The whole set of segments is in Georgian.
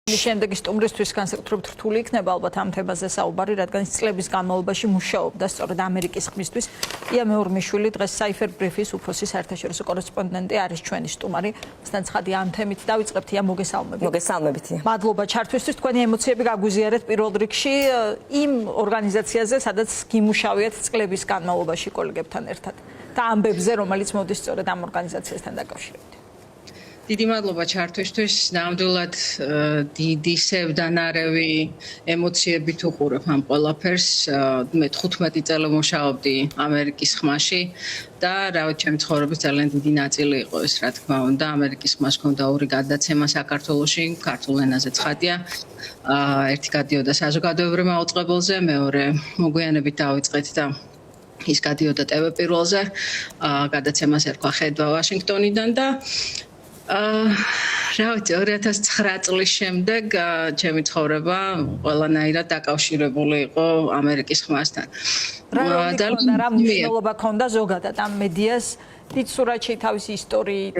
შემდეგი სტუმრისთვის განსაკუთრებით რთული იქნება ალბათ ამ თემაზე საუბარი, რადგან წლების განმავლობაში მუშაობდა სწორედ ამერიკის ხმისთვის. ია მეორმიშვილი დღეს Cypher Brief-ის უფროსის საერთაშორისო კორესპონდენტი არის ჩვენი სტუმარი. მასთან ცხადი ამ თემით დავიწყებთ. ია მოგესალმებით. მოგესალმებით. მადლობა ჩართვისთვის. თქვენი ემოციები გაგვიზიარეთ პირველ რიგში იმ ორგანიზაციაზე, სადაც გიმუშავიათ წლების განმავლობაში კოლეგებთან ერთად და ამბებზე, რომელიც მოდის სწორედ ამ ორგანიზაციასთან დაკავშირებით. დიდი მადლობა ჩართვისთვის. ნამდვილად დიდი სევდანარევი ემოციებით უყურებ ამ ყველაფერს. მე 15 წელი მუშაობდი ამერიკის ხმაში და რავით, ჩემი ცხოვრების ძალიან დიდი ნაწილი იყო ეს, რა თქმა უნდა. ამერიკის ხმას ჰქონდა ორი გადაცემა საქართველოში, ქართულ ენაზე ცხადია. ერთი გადიოდა საზოგადოებრივ მაუწყებელზე, მეორე მოგვიანებით დავიწყეთ და ის გადიოდა TV პირველზე. გადაცემას ერქვა ხედვა ვაშინგტონიდან და რავით, 2009 წლის შემდეგ ჩემი ცხოვრება ყველანაირად დაკავშირებული იყო ამერიკის ხმასთან. რა მნიშვნელობა ჰქონდა ზოგადად ამ მედიას დიდ სურათში თავისი ისტორიით,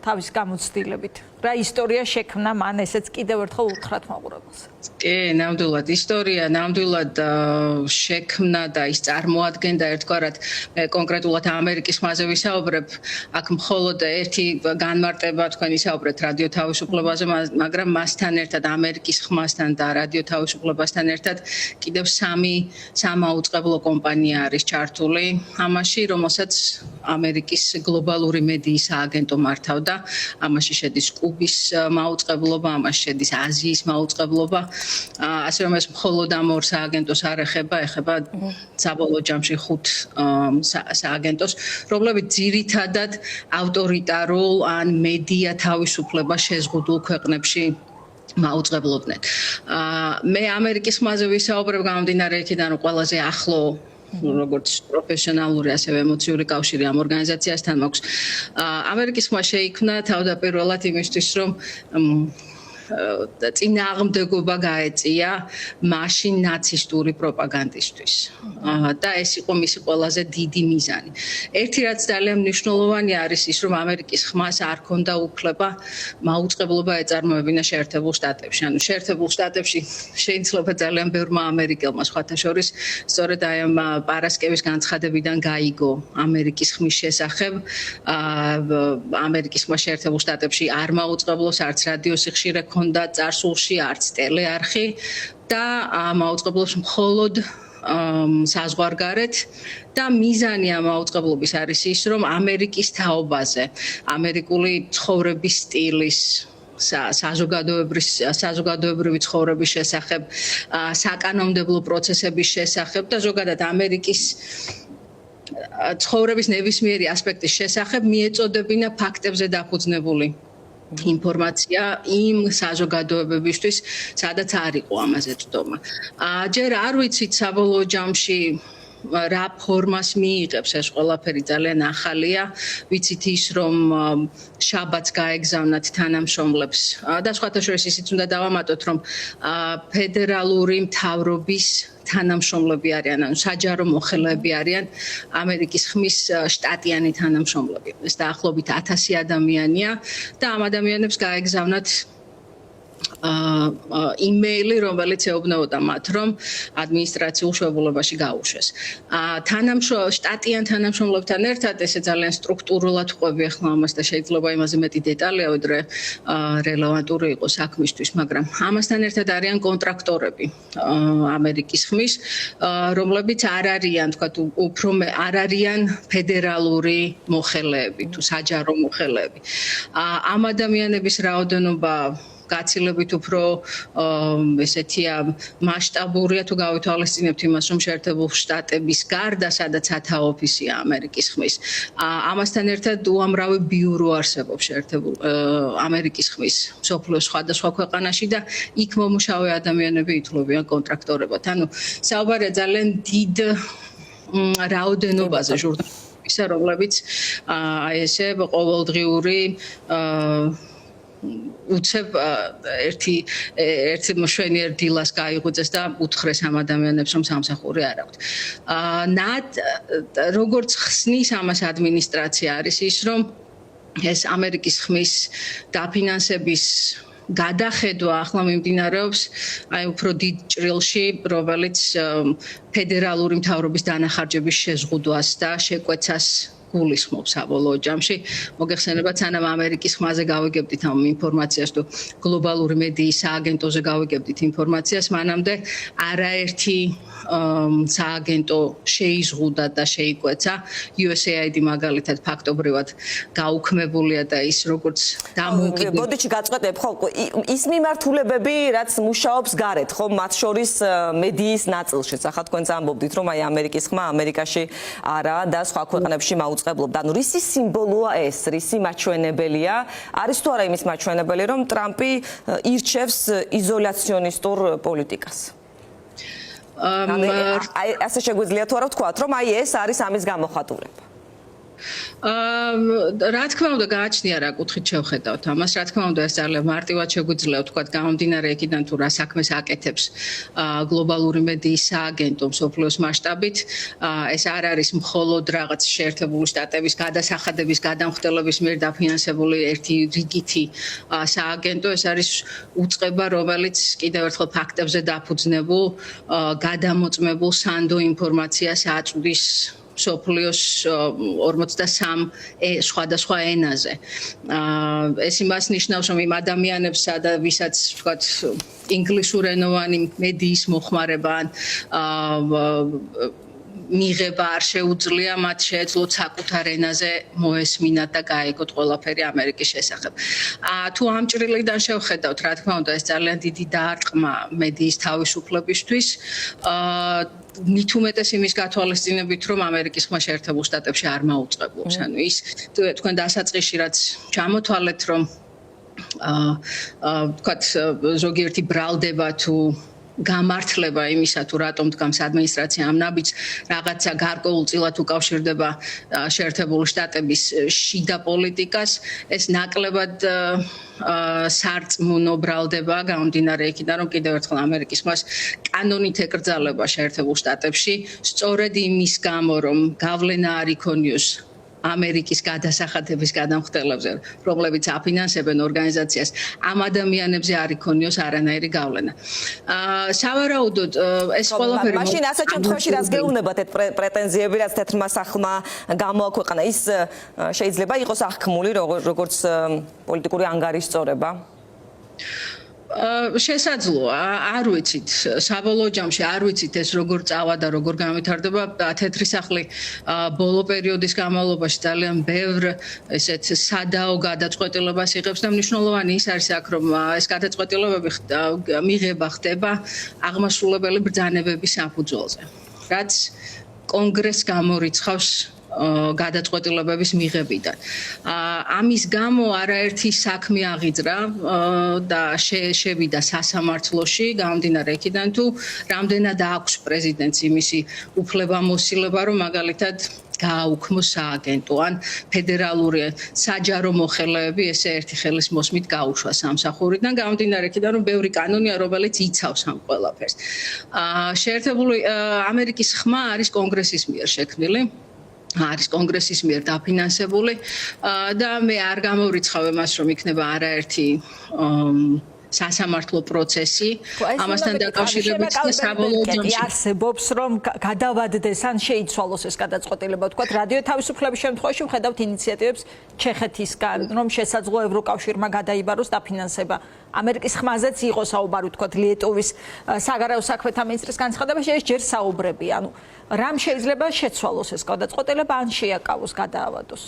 თავის გამოცდილებით? რა ისტორია შექმნა მან ესეც კიდევ ერთხელ უთხრათ მაყურებელს? კი, ნამდვილად ისტორია, ნამდვილად შექმნა და ის წარმოადგენდა ერთგვარად კონკრეტულად ამერიკის ხმაზე ვისაუბრებ, აქ მხოლოდ ერთი განმარტება თქვენ ისაუბრეთ რადიო თავისუფლებაზე, მაგრამ მასთან ერთად ამერიკის ხმასთან და რადიო თავისუფლებასთან ერთად კიდევ სამი სამაუწყებლო კომპანია არის ჩართული ამაში, რომელსაც ამერიკის გლობალური მედიის სააგენტო მართავდა. ამაში შედის კუბის მაუწყებლობა, ამაში შედის აზიის მაუწყებლობა. ასე რომ ეს მხოლოდ ამ ორ სააგენტოს არ ეხება საბოლოო ჯამში 5 სააგენტოს, რომლებიც ძირითადად ავტორიტარულ ან მედია თავისუფლებას შეზღუდულ ქვეყნებში მაუწყებლობდნენ. მე ამერიკის ხმაზე ვისაუბრებ გამომდინარე იქიდან, რომ ყველაზე ახლო როგორც პროფესიონალური, ასევე ემოციური კავშირი ამ ორგანიზაციასთან მაქვს. ამერიკის ხმა შეიქმნა თავდაპირველად იმისთვის, რომ წინააღმდეგობა გაეწია მაშინ ნაცისტური პროპაგანდისთვის. და ეს იყო მისი ყველაზე დიდი მიზანი. ერთი რაც ძალიან მნიშვნელოვანი არის ის, რომ ამერიკის ხმას არ ჰქონდა უფლება მაუწყებლობა ეწარმოებინა შეერთებულ შტატებში. ანუ შეერთებულ შტატებში შეიძლება ძალიან ბევრმა ამერიკელმა სხვათა შორის სწორედ აი ამ პარასკევის განცხადებიდან გაიგო ამერიკის ხმის შესახებ. ამერიკის ხმა შეერთებულ შტატებში არ მაუწყებლობს არც რადიოსი ხშირად ჰქონდა წარსულში, არც ტელეარხი და მაუწყებლობს მხოლოდ საზღვარგარეთ და მიზანი ამ მაუწყებლობის არის ის, რომ ამერიკის თაობაზე, ამერიკული ცხოვრების სტილის საზოგადოებრივი ცხოვრების შესახებ, საკანონმდებლო პროცესების შესახებ და ზოგადად ამერიკის ცხოვრების ნებისმიერი ასპექტის შესახებ მიეწოდებინა ფაქტებზე დაფუძნებული ინფორმაცია იმ საზოგადოებებისთვის, სადაც არ იყო ამაზე წვდომა. ჯერ არ ვიცით საბოლოო ჯამში რა ფორმას მიიღებს ეს ყველაფერი, ძალიან ახალია. ვიცით ის, რომ შაბათს გაეგზავნათ თანამშრომლებს და სხვათა შორის ისიც უნდა დავამატოთ, რომ ფედერალური მთავრობის თანამშრომლები არიან, ანუ საჯარო მოხელეები არიან ამერიკის ხმის შტატიანი თანამშრომლები. ეს დაახლოებით 1000 ადამიანია და ამ ადამიანებს გაეგზავნათ იმეილი, რომელიც ეუბნებოდა მათ, რომ ადმინისტრაციულ შეურულებაში გაუშვეს. შტატიან თანამშრომლებთან ერთად ესე ძალიან სტრუქტურულად ყვები ახლა ამას და შეიძლება იმაზე მეტი დეტალია, ვიდრე რელევანტური იყოს საქმისთვის, მაგრამ ამასთან ერთად არიან კონტრაქტორები ამერიკის ხმის, რომლებიც არ არიან, თქვათ, უფრო არ არიან ფედერალური მოხელეები თუ საჯარო მოხელეები. ამ ადამიანების რაოდენობა გაცილებით უფრო ესეთია მასშტაბურია თუ გავითვალისწინებთ იმას, რომ შეერთებულ შტატების გარდა, სადაც ათა ოფისია ამერიკის ხმის. ამასთან ერთად უამრავი ბიურო არსებობს შეერთებულ ამერიკის ხმის მსოფლიოს სხვადასხვა ქვეყანაში და იქ მომუშავე ადამიანები ითვლებიან კონტრაქტორებად. ანუ საუბარია ძალიან დიდ რაოდენობაზე ჟურნალისტებისა, რომლებიც აი ესე ყოველდღიური უცებ ერთი მშვენიერ დილას გაიღვიძეს და უთხრეს ამ ადამიანებს, რომ სამსახური არ აქვთ. როგორც ხსნის ამას ადმინისტრაცია არის ის, რომ ეს ამერიკის ხმის დაფინანსების გადახედვა ახლა მიმდინარეობს აი უფრო დიდ ჭრილში, რომელიც ფედერალური მთავრობის დანახარჯების შეზღუდვას და შეკვეცას გულისხმობს საბოლოო ჯამში. მოგეხსენებათ, სანამ ამერიკის ხმაზე გავიგებდით ამ ინფორმაციას თუ გლობალური მედიის სააგენტოზე გავიგებდით ინფორმაციას, მანამდე არაერთი სააგენტო შეიზღუდა და შეიკვეცა. USAID მაგალითად ფაქტობრივად გაუქმებულია და ის როგორც დამოუკიდებელი. ბოდიში გაწყვეტებ, ხო, ის მიმართულებები, რაც მუშაობს გარეთ, ხო, მათ შორის მედიის ნაწილში. ახლა თქვენც ამბობდით, რომ აი ამერიკის ხმა ამერიკაში არაა და სხვა ქვეყნებში მაუწყებლობდა. ანუ რისი სიმბოლოა ეს, რისი მაჩვენებელია? არის თუ არა იმის მაჩვენებელი, რომ ტრამპი ირჩევს იზოლაციონისტურ პოლიტიკას? ასე შეგვიძლია თუ არა ვთქვათ, რომ აი ეს არის ამის გამოხატულება. რა თქმა უნდა გააჩნია რა კუთხით შევხედავთ ამას, რა თქმა უნდა ეს ძალიან მარტივად შეგვიძლია ვთქვათ, გამომდინარე იქიდან თუ რა საქმეს აკეთებს გლობალური მედიის სააგენტო მსოფლიოს მასშტაბით, ეს არ არის მხოლოდ რაღაც შეერთებული შტატების გადასახადების გადამხდელების მიერ დაფინანსებული ერთი რიგითი სააგენტო, ეს არის უწყება, რომელიც კიდევ ერთხელ ფაქტებზე დაფუძნებულ, გადამოწმებულ სანდო ინფორმაციას აწვდის სოფლიოს 43 სხვადასხვა ენაზე. ეს იმას ნიშნავს, რომ იმ ადამიანებსა და ვისაც ვთქვათ ინგლისურენოვანი მედიის მოხმარება ან მიღება არ შეუძლია, მათ შეეძლოთ საკუთარ ენაზე მოესმინათ და გაეგოთ ყველაფერი ამერიკის შესახებ. თუ ამ ჭრილიდან შევხედავთ, რა თქმა უნდა, ეს ძალიან დიდი დაარტყმა მედიის თავისუფლებისთვის. მით უმეტეს იმის გათვალისწინებით, რომ ამერიკის ხმა შეერთებულ შტატებში არ მაუწყებლობს. ანუ ის თქვენ დასაწყისში რაც ჩამოთვალეთ, რომ ვთქვათ ზოგიერთი ბრალდება თუ გამართლება იმისა თუ რატომ დგამს ადმინისტრაცია ამ ნაბიჯს რაღაცა გარკვეულწილად უკავშირდება შეერთებული შტატების შიდა პოლიტიკას, ეს ნაკლებად სარწმუნო ბრალდება გამომდინარე იქიდან, რომ კიდევ ერთხელ ამერიკის ხმას კანონით ეკრძალება შეერთებულ შტატებში, სწორედ იმის გამო, რომ გავლენა არ იქონიოს ამერიკის გადასახადების გადამხდელებზე, რომლებიც აფინანსებენ ორგანიზაციას, ამ ადამიანებზე არ იქონიოს არანაირი გავლენა. სავარაუდოდ ეს ყველაფერი მაშინ ასეთ შემთხვევაში რაც გეუბნებათ ეს პრეტენზიები, რაც თეთრმა სახლმა გამოაქვეყნა, ის შეიძლება იყოს აღქმული როგორც პოლიტიკური ანგარიშწორება? შესაძლოა, არ ვიცით, საბოლოო ჯამში არ ვიცით ეს როგორ წავა და როგორ განვითარდება. თეთრი სახლი ბოლო პერიოდის განმავლობაში ძალიან ბევრ ესეთ სადაო გადაწყვეტილებას იღებს და მნიშვნელოვანი ის არის აქ, რომ ეს გადაწყვეტილებები მიღება ხდება აღმასრულებელი ბრძანებების საფუძველზე, რაც კონგრესს გამორიცხავს გადაწყვეტილებების მიღებიდან. ამის გამო არაერთი საქმე აღიძრა და შევიდა სასამართლოში, გამომდინარე იქიდან თუ რამდენად აქვს პრეზიდენტს იმისი უფლებამოსილება, რომ მაგალითად გააუქმოს სააგენტო ან ფედერალური საჯარო მოხელეები ესე ერთი ხელის მოსმით გაუშვა სამსახურიდან, გამომდინარე იქიდან რომ ბევრი კანონია, რომელიც იცავს ამ ყველაფერს. შეერთებული ამერიკის ხმა არის კონგრესის მიერ შექმნილი. არის კონგრესის მიერ დაფინანსებული და მე არ გამორიცხავ იმას, რომ იქნება არაერთი სასამართლო პროცესი ამასთან დაკავშირებით და საბოლოო ჯამში არსებობს, რომ გადავადდეს ან შეიცვალოს ეს გადაწყვეტილება. ვთქვათ, რადიო თავისუფლების შემთხვევაში ვხედავთ ინიციატივებს ჩეხეთისგან, რომ შესაძლოა ევროკავშირმა გადაიბაროს დაფინანსება. ამერიკის ხმაზეც იყო საუბარი, ვთქვათ, ლიეტოვის საგარეო საქმეთა მინისტრის განცხადებაში ეს ჯერ საუბრებია. ანუ რამ შეიძლება შეცვალოს ეს გადაწყვეტილება ან შეაკავოს, გადაავადოს?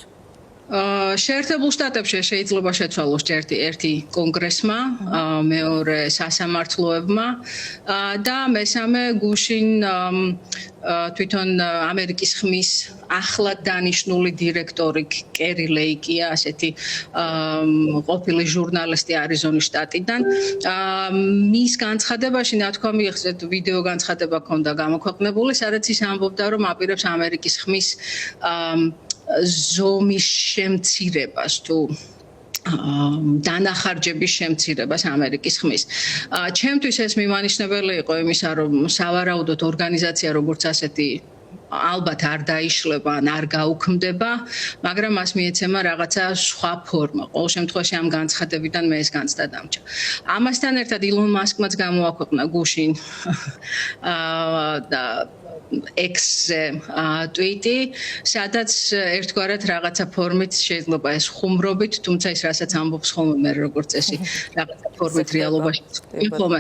შეერთებულ შტატებში შეიძლება შეცვალოს ერთი კონგრესმა, მეორე სასამართლოებმა და მესამე გუშინ თვითონ ამერიკის ხმის ახლად დანიშნული დირექტორი კერი ლეიკია, ასეთი ყოფილი ჟურნალისტი არიზონის შტატიდან. მის განცხადებაში ნათქვამი ეხსეთ ვიდეო განცხადება ჰქონდა გამოქვეყნებული, სადაც ის ამბობდა, რომ აპირებს ამერიკის ხმის ზომის შემცირებას თუ დანახარჯების შემცირებას ამერიკის ხმის. ჩემთვის ეს მიმანიშნებელი იყო იმისა, რომ სავარაუდოდ ორგანიზაცია როგორც ასეთი ალბათ არ დაიშლება ან არ გაუქმდება, მაგრამ მას მიეცემა რაღაცა სხვა ფორმა. ყოველ შემთხვევაში ამ განცხადებიდან მე ეს განცდა დამჭა. ამასთან ერთად ილონ მასკმაც გამოაქვეყნა გუშინ X-ზე ტვიტი, სადაც ერთგვარად რაღაცა ფორმით შეიძლება ეს ხუმრობით, თუმცა ის რასაც ამბობს ხოლმე მე როგორც წესი, რაღაცა ფორმით რეალობაში ხოლმე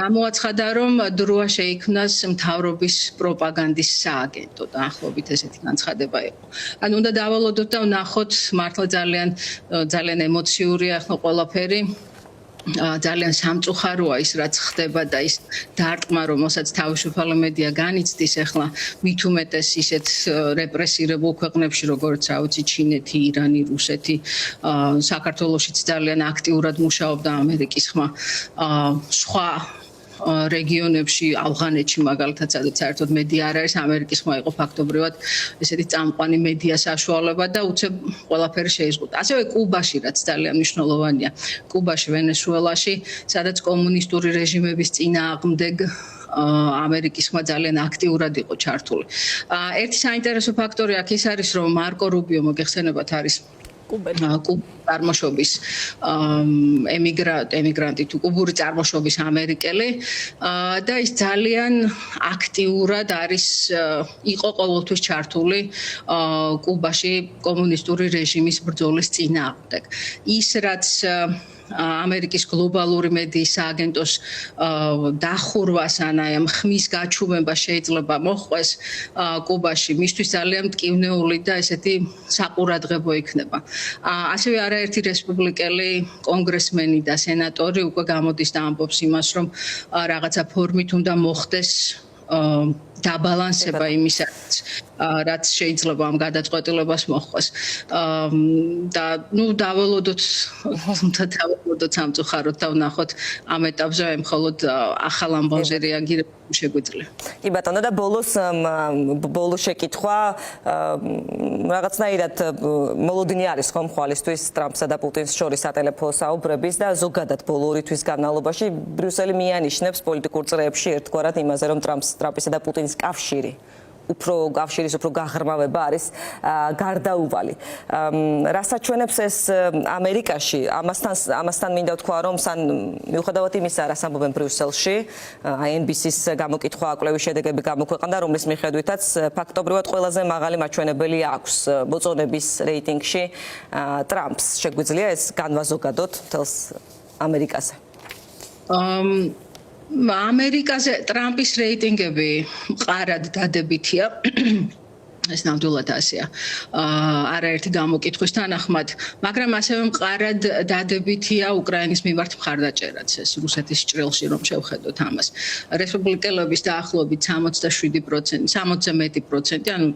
გამოაცხადა, რომ დროა შეიქმნას მთავრობის პროპაგანდის სააგენტო და ახლობით ესეთი განცხადება იყო. ანუ უნდა დავალოდოთ და ვნახოთ, მართლა ძალიან ემოციურია ახლა ყველაფერი. ძალიან სამწუხაროა ის რაც ხდება და ის დარტყმა რომელსაც თავისუფალი მედია განიცდის ახლა მით უმეტეს ისეთ რეპრესირებულ ქვეყნებში როგორც რა ვიცი ჩინეთი, ირანი, რუსეთი, საქართველოშიც ძალიან აქტიურად მუშაობდა ამერიკის ხმა სხვა რეგიონებში, ავღანეთში მაგალითად, სადაც საერთოდ მედია არ არის, ამერიკის ხმა იყო ფაქტობრივად ესეთი წამყვანი მედია საშუალება და უცებ ყველაფერი შეიზღუდა. ასევე კუბაში, რაც ძალიან მნიშვნელოვანია, კუბაში, ვენესუელაში, სადაც კომუნისტური რეჟიმების წინააღმდეგ ამერიკის ხმა ძალიან აქტიურად იყო ჩართული. ერთი საინტერესო ფაქტორი აქ ის არის, რომ მარკო რუბიო მოგეხსენებათ არის წარმოშობის ემიგრანტი თუ კუბური წარმოშობის ამერიკელი და ის ძალიან აქტიურად იყო ყოველთვის ჩართული კუბაში კომუნისტური რეჟიმის ბრძოლის წინააღმდეგ. ის რაც ამერიკის გლობალური მედიის სააგენტოს დახურვას ან აი ამ ხმის გაჩუმება შეიძლება მოხდეს კუბაში, მისთვის ძალიან მტკივნეული და ესეთი საყურადღებო იქნება. ასევე არაერთი რესპუბლიკელი კონგრესმენი და სენატორი უკვე გამოდის და ამბობს იმას, რომ რაღაცა ფორმით უნდა მოხდეს დაბალანსება იმისა, რაც შეიძლება ამ გადაწყვეტილებას მოხდეს. და დავალოდოთ სამწუხაროდ და ვნახოთ ამ ეტაპზე მხოლოდ ახალ ამბავზე რეაგირება შეგვიძლია. კი ბატონო და ბოლო შეკითხვა რაღაცნაირად მოლოდინი არის ხომ ხვალისთვის ტრამპსა და პუტინს შორის სატელეფონო საუბრების და ზოგადად ბოლო ორი თვის განმავლობაში ბრიუსელი მიანიშნებს პოლიტიკურ წრეებში ერთგვარად იმაზე, რომ ტრამპისა და პუტინის კავშირის უფრო გაღრმავება არის გარდაუვალი. რას აჩვენებს ეს ამერიკაში? ამასთან მინდა ვთქვა, რომ მიუხედავად იმისა, რაც ამბობენ ბრიუსელში, NBC-ს გამოკითხვა კვლევის შედეგები გამოქვეყნდა, რომლის მიხედვითაც ფაქტობრივად ყველაზე მაღალი მაჩვენებელი აქვს მოწონების რეიტინგში ტრამპს. შეგვიძლია ეს განვაზოგადოთ მთელს ამერიკაზე? ამერიკაზე ტრამპის რეიტინგები მყარად დადებითია. ეს ნამდვილად ასეა. არაერთი გამოკითხვის თანახმად, მაგრამ ასევე მყარად დადებითია უკრაინის მიმართ მხარდაჭერაც, ეს რუსეთის ჭრილში რომ შევხედოთ ამას. რესპუბლიკელების დაახლოებით 67%, 60-ზე მეტი პროცენტი, ანუ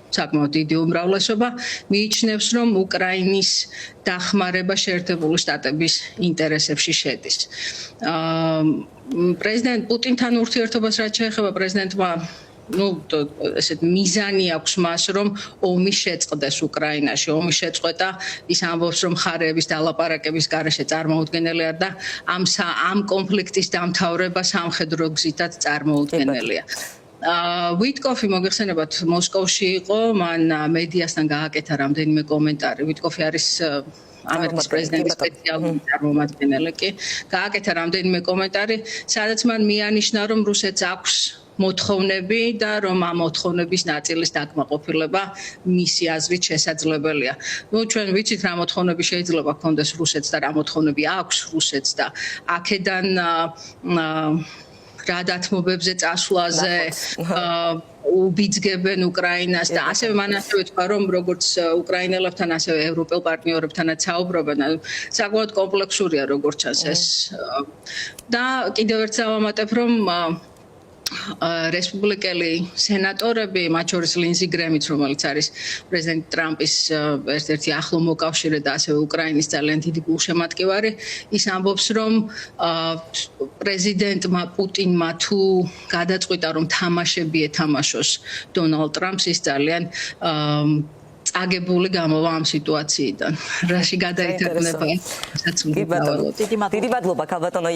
საკმაოდ დიდი უმრავლესობა მიიჩნევს, რომ უკრაინის დახმარება შეერთებული შტატების ინტერესებში შედის. პრეზიდენტ პუტინთან ურთიერთობას რაც შეეხება პრეზიდენტმა ესეთ მიზანი აქვს მას, რომ ომი შეწყდეს უკრაინაში. ომი შეწყვეტა, ის ამბობს, რომ მხარეების დალაპარაკების გარეშე წარმოუდგენელი არ და ამ კონფლიქტის დამთავრება სამხედრო გზითაც წარმოუდგენელია. ვიტკოფი მოგეხსენებათ მოსკოვში იყო, მან მედიასთან გააკეთა რამდენიმე კომენტარი. ვიტკოფი არის ამერიკის პრეზიდენტის სპეციალური წარმომადგენელი კი. გააკეთა რამდენიმე კომენტარი, სადაც მან მიანიშნა, რომ რუსეთს აქვს მოთხოვნები და რომ ამ მოთხოვნების ნაწილის დაკმაყოფილება მისი აზრით შესაძლებელია. ჩვენ ვიცით რა მოთხოვნები შეიძლება ჰქონდეს რუსეთს და რა მოთხოვნები აქვს რუსეთს და აქედან რა დათმობებზე წასვლაზე უბიძგებენ უკრაინას და ასევე მან ასევე თქვა, რომ როგორც უკრაინელებთან, ასევე ევროპელ პარტნიორებთანაც საუბრობენ, საკმაოდ კომპლექსურია როგორც ჩანს ეს. და კიდევ ერთ დავამატებ, რომ რესპუბლიკელი სენატორები, მათ შორის ლინზი გრემიც, რომელიც არის პრეზიდენტ ტრამპის ერთ-ერთი ახლო მოკავშირე და ასევე უკრაინის ძალიან დიდი გულშემატკივარი, ის ამბობს, რომ პრეზიდენტმა პუტინმა თუ გადაწყვიტა, რომ თამაშები ეთამაშოს დონალდ ტრამპს, ის ძალიან წაგებული გამოვა ამ სიტუაციიდან. რაში გადაითარგმნება? დიდი მადლობა ქალბატონო.